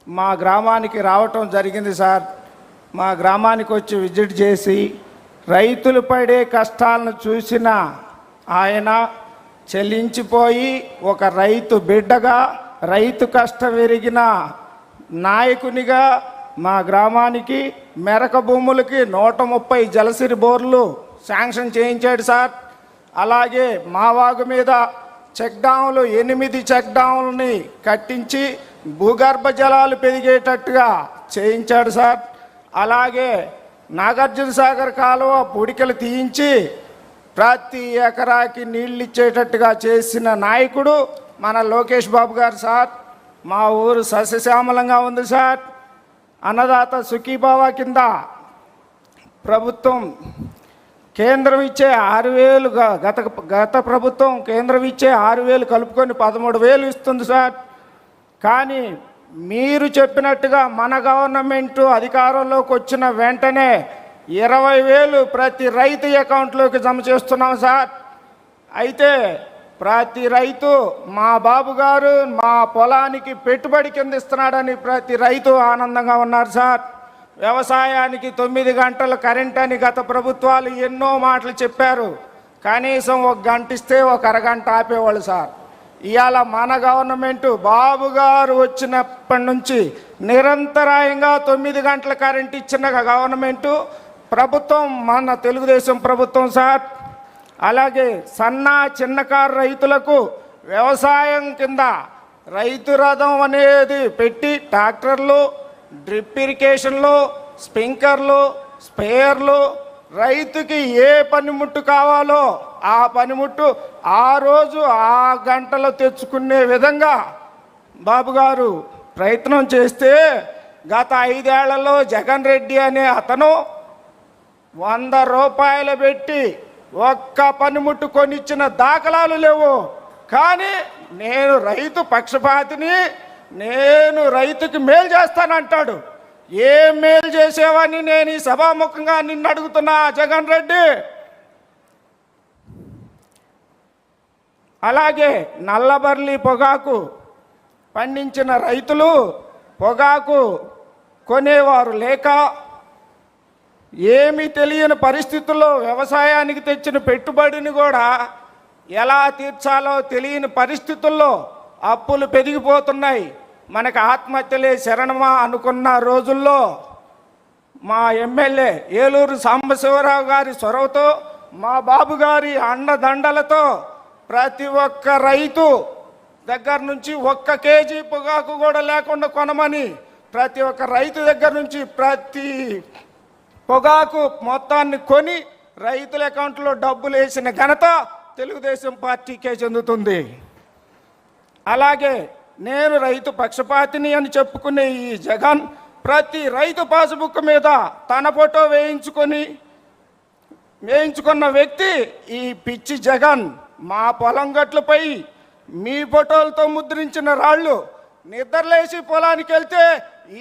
మా గ్రామానికి రావటం జరిగింది సార్. మా గ్రామానికి వచ్చి విజిట్ చేసి రైతులు పడే కష్టాలను చూసిన ఆయన చెల్లించిపోయి ఒక రైతు బిడ్డగా, రైతు కష్టం ఎరిగిన నాయకునిగా మా గ్రామానికి మెరక భూములకి 130 జలసిరి బోర్లు శాంక్షన్ చేయించాడు సార్. అలాగే మా వాగు మీద చెక్ డ్యాములు 8 చెక్ డ్యాములని కట్టించి భూగర్భ జలాలు పెరిగేటట్టుగా చేయించాడు సార్. అలాగే నాగార్జున సాగర్ కాలువ పూడికలు తీయించి ప్రతి ఎకరాకి నీళ్ళు ఇచ్చేటట్టుగా చేసిన నాయకుడు మన లోకేష్ బాబు గారు సార్. మా ఊరు సస్యశ్యామలంగా ఉంది సార్. అన్నదాత సుఖీభావ కింద ప్రభుత్వం కేంద్రం ఇచ్చే 6,000 గత ప్రభుత్వం కేంద్రం ఇచ్చే 6,000 కలుపుకొని 13,000 ఇస్తుంది సార్. కానీ మీరు చెప్పినట్టుగా మన గవర్నమెంటు అధికారంలోకి వచ్చిన వెంటనే 20,000 ప్రతి రైతు అకౌంట్లోకి జమ చేస్తున్నాం సార్. అయితే ప్రతి రైతు మా బాబు గారు మా పొలానికి పెట్టుబడి కింద ఇస్తున్నాడని ప్రతి రైతు ఆనందంగా ఉన్నారు సార్. వ్యవసాయానికి 9 గంటల కరెంట్ అని గత ప్రభుత్వాలు ఎన్నో మాటలు చెప్పారు. కనీసం 1 గంట ఇస్తే 1 అరగంట ఆపేవాళ్ళు సార్. ఇవాళ మన గవర్నమెంటు బాబు గారు వచ్చినప్పటి నుంచి నిరంతరాయంగా 9 గంటల కరెంట్ ఇచ్చిన గవర్నమెంటు ప్రభుత్వం మన తెలుగుదేశం ప్రభుత్వం సార్. అలాగే చిన్నకారు రైతులకు వ్యవసాయం కింద రైతు రథం అనేది పెట్టి ట్రాక్టర్లు, డ్రిప్ ఇరిగేషన్లు, స్ప్రింక్లర్లు, స్ప్రేయర్లు, రైతుకి ఏ పనిముట్టు కావాలో ఆ పనిముట్టు ఆ రోజు ఆ గంటలో తెచ్చుకునే విధంగా బాబు గారు ప్రయత్నం చేస్తే గత 5 ఏళ్లలో జగన్ రెడ్డి అనే అతను 100 రూపాయలు పెట్టి ఒక్క పనిముట్టు కొనిచ్చిన దాఖలాలు లేవు. కానీ నేను రైతు పక్షపాతిని, నేను రైతుకి మేలు చేస్తానంటాడు. ఏ మేలు చేసేవని నేను ఈ సభాముఖంగా నిన్ను అడుగుతున్నా జగన్ రెడ్డి. అలాగే నల్లబర్లి పొగాకు పండించిన రైతులు పొగాకు కొనేవారు లేక ఏమీ తెలియని పరిస్థితుల్లో వ్యవసాయానికి తెచ్చిన పెట్టుబడిని కూడా ఎలా తీర్చాలో తెలియని పరిస్థితుల్లో అప్పులు పెరిగిపోతున్నాయి. మనకు ఆత్మహత్యలే శరణమా అనుకున్న రోజుల్లో మా ఎమ్మెల్యే ఏలూరు సాంబశివరావు గారి చొరవతో, మా బాబు గారి అండదండలతో ప్రతి ఒక్క రైతు దగ్గర నుంచి 1 కేజీ పొగాకు కూడా లేకుండా కొనమని ప్రతి ఒక్క రైతు దగ్గర నుంచి ప్రతి పొగాకు మొత్తాన్ని కొని రైతుల అకౌంట్లో డబ్బులు వేసిన ఘనత తెలుగుదేశం పార్టీకే చెందుతుంది. అలాగే నేను రైతు పక్షపాతిని అని చెప్పుకునే ఈ జగన్ ప్రతి రైతు పాస్బుక్ మీద తన ఫోటో వేయించుకున్న వ్యక్తి ఈ పిచ్చి జగన్. మా పొలం గట్లపై మీ ఫోటోలతో ముద్రించిన రాళ్ళు నిద్రలేసి పొలానికి వెళ్తే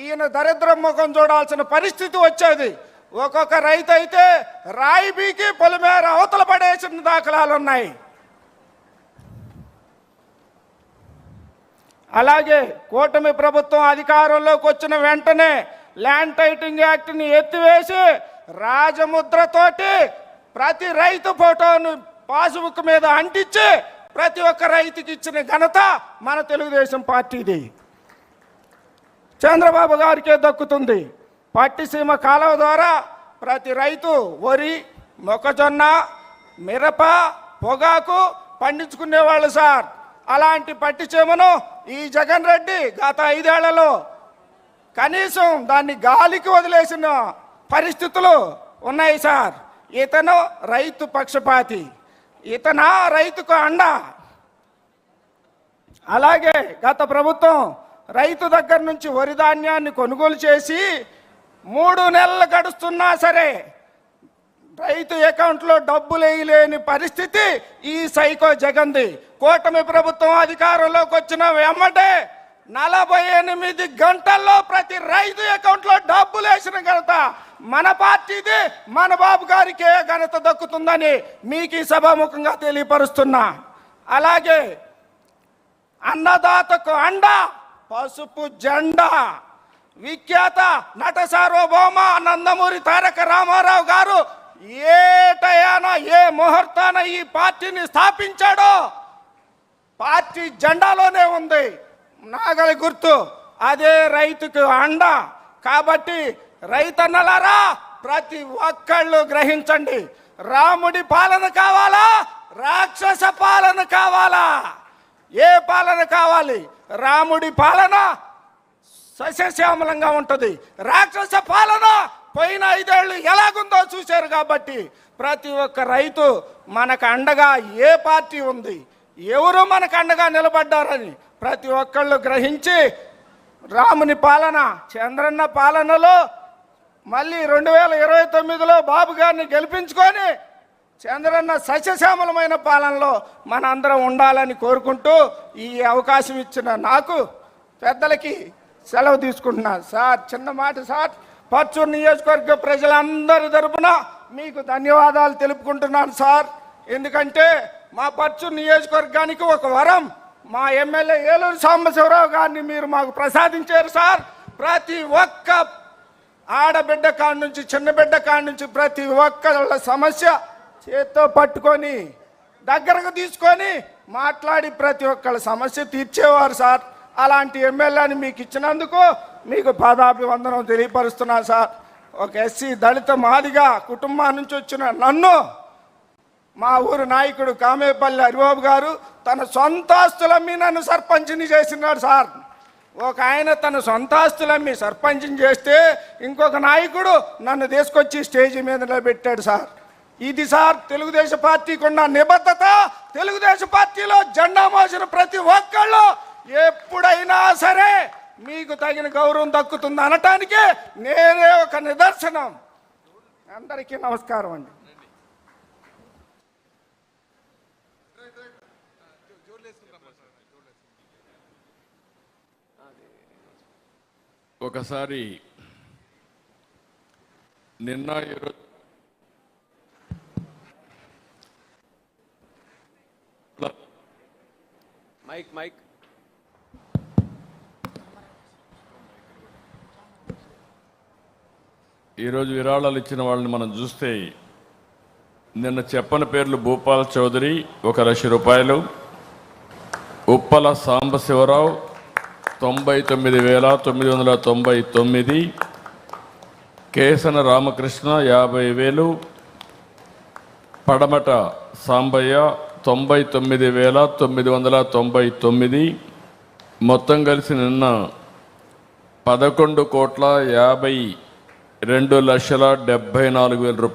ఈయన దరిద్రం ముఖం చూడాల్సిన పరిస్థితి వచ్చేది. ఒక్కొక్క రైతు అయితే రాయి బీకి పొలిమేర అవతల పడేసిన దాఖలాలు ఉన్నాయి. అలాగే కూటమి ప్రభుత్వం అధికారంలోకి వచ్చిన వెంటనే ల్యాండ్ టైటిలింగ్ యాక్ట్ని ఎత్తివేసి రాజముద్రతోటి ప్రతి రైతు ఫోటోను పాస్బుక్ మీద అంటించి ప్రతి ఒక్క రైతుకి ఇచ్చిన ఘనత మన తెలుగుదేశం పార్టీది. చంద్రబాబు గారికే దక్కుతుంది. పట్టిసీమ కాలువ ద్వారా ప్రతి రైతు వరి, మొక్కజొన్న, మిరప, పొగాకు పండించుకునేవాళ్ళు సార్. అలాంటి పట్టిసీమను ఈ జగన్ రెడ్డి గత 5 ఏళ్లలో కనీసం దాన్ని గాలికి వదిలేసిన పరిస్థితులు ఉన్నాయి సార్. ఇతను రైతు పక్షపాతి, ఇతను రైతుకు అండ. అలాగే గత ప్రభుత్వం రైతు దగ్గర నుంచి వరి ధాన్యాన్ని కొనుగోలు చేసి 3 నెలలు గడుస్తున్నా సరే రైతు అకౌంట్లో డబ్బులు వేయలేని పరిస్థితి ఈ సైకో జగన్ది. కూటమి ప్రభుత్వం అధికారంలోకి వచ్చిన వెంబటే 48 గంటల్లో ప్రతి రైతు అకౌంట్లో డబ్బులు వేసిన ఘనత మన పార్టీది, మన బాబు గారికే ఘనత దక్కుతుందని మీకు ఈ సభాముఖంగా తెలియపరుస్తున్నా. అలాగే అన్నదాతకు అండ పసుపు జెండా విఖ్యాత నట సార్వభౌమ నందమూరి తారక రామారావు గారు ఏటయాన ఏ ముహూర్తాన ఈ పార్టీని స్థాపించాడో పార్టీ జెండాలోనే ఉంది నాగలి గుర్తు. అదే రైతుకు అండ. కాబట్టి రైతన్నలారా ప్రతి ఒక్కళ్ళు గ్రహించండి, రాముడి పాలన కావాలా, రాక్షస పాలన కావాలా? ఏ పాలన కావాలి? రాముడి పాలన సస్యశ్యామలంగా ఉంటుంది, రాక్షస పాలన పోయిన 5 ఏళ్ళు ఎలాగుందో చూశారు. కాబట్టి ప్రతి ఒక్క రైతు మనకు అండగా ఏ పార్టీ ఉంది, ఎవరు మనకు అండగా నిలబడ్డారని ప్రతి ఒక్కళ్ళు గ్రహించి రాముని పాలన, చంద్రన్న పాలనలో మళ్ళీ 2029లో బాబు గారిని గెలిపించుకొని చంద్రన్న సస్యశ్యామలమైన పాలనలో మన అందరం ఉండాలని కోరుకుంటూ ఈ అవకాశం ఇచ్చిన నాకు పెద్దలకి సెలవు తీసుకుంటున్నాను. సార్ చిన్న మాట సార్, పర్చూరు నియోజకవర్గ ప్రజలందరి తరపున మీకు ధన్యవాదాలు తెలుపుకుంటున్నాను సార్. ఎందుకంటే మా పర్చూరు నియోజకవర్గానికి ఒక వరం, మా ఎమ్మెల్యే ఏలూరు సాంబశివరావు గారిని మీరు మాకు ప్రసాదించారు సార్. ప్రతి ఒక్క ఆడబిడ్డ కాడి నుంచి చిన్న బిడ్డ కాడి నుంచి ప్రతి ఒక్కళ్ళ సమస్య చేత్తో పట్టుకొని దగ్గరకు తీసుకొని మాట్లాడి ప్రతి ఒక్కళ్ళ సమస్య తీర్చేవారు సార్. అలాంటి ఎమ్మెల్యేని మీకు ఇచ్చినందుకు మీకు పాదాభివందనం తెలియపరుస్తున్నాను సార్. ఒక ఎస్సీ దళిత మాదిగా కుటుంబం నుంచి వచ్చిన నన్ను మా ఊరు నాయకుడు కామేపల్లి హరిబాబు గారు తన సొంత ఆస్తులమ్మి నన్ను సర్పంచ్ని చేసినాడు సార్. ఒక ఆయన తన సొంత ఆస్తులమ్మి సర్పంచ్ని చేస్తే ఇంకొక నాయకుడు నన్ను తీసుకొచ్చి స్టేజీ మీద నిలబెట్టాడు సార్. ఇది సార్ తెలుగుదేశం పార్టీకి ఉన్న నిబద్ధత. తెలుగుదేశం పార్టీలో జెండా మోసిన ప్రతి ఒక్కళ్ళు ఎప్పుడైనా సరే మీకు తగిన గౌరవం దక్కుతుంది అనటానికి నేనే ఒక నిదర్శనం. అందరికీ నమస్కారం అండి. ఒకసారి నిన్న మైక్ ఈరోజు విరాళాలు ఇచ్చిన వాళ్ళని మనం చూస్తే నిన్న చెప్పని పేర్లు భూపాల్ చౌదరి 1 లక్ష రూపాయలు, ఉప్పల సాంబశివరావు 99,999, కేసన రామకృష్ణ 50,000, పడమట సాంబయ్య 99,999, మొత్తం కలిసి నిన్న 11,52,74,000 రూపాయలు